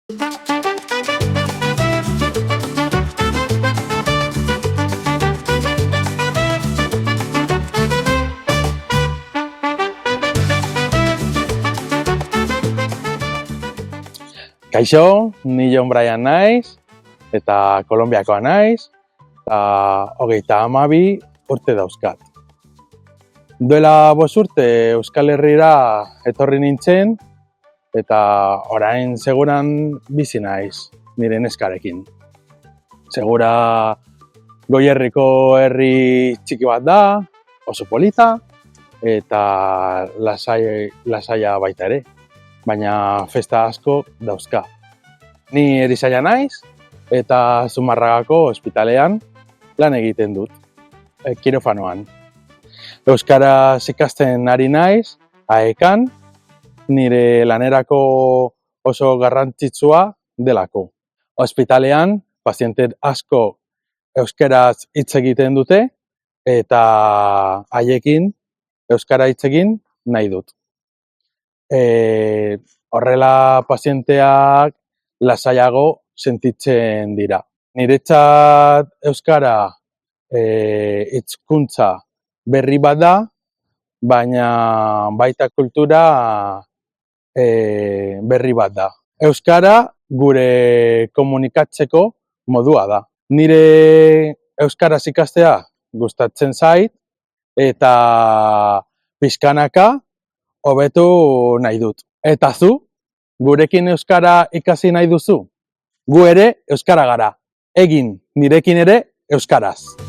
Kaixo, ni Jon Brian naiz, eta Kolonbiakoa naiz, eta 32 urte dauzkat. Duela 5 urte Euskal Herrira etorri nintzen, eta orain seguran bizi naiz, nire neskarekin. Segura Goierriko herri txiki bat da, oso polita, eta lasaia baita ere, baina festa asko dauzka. Ni erizaina naiz, eta Zumarragako ospitalean lan egiten dut, kirofanoan. Euskaraz ikasten ari naiz, AEKan, nire lanerako oso garrantzitsua delako. Ospitalean, paziente asko euskaraz hitz egiten dute, eta haiekin euskara hitz egin nahi dut. Horrela pazienteak lasaiago sentitzen dira. Niretzat euskara hizkuntza berri bat da, baina baita kultura berri bat da. Euskara gure komunikatzeko modua da. Nire euskaraz ikastea gustatzen zait, eta pixkanaka hobetu nahi dut. Eta zu, gurekin euskara ikasi nahi duzu? Gu ere euskara gara. Egin nirekin ere euskaraz.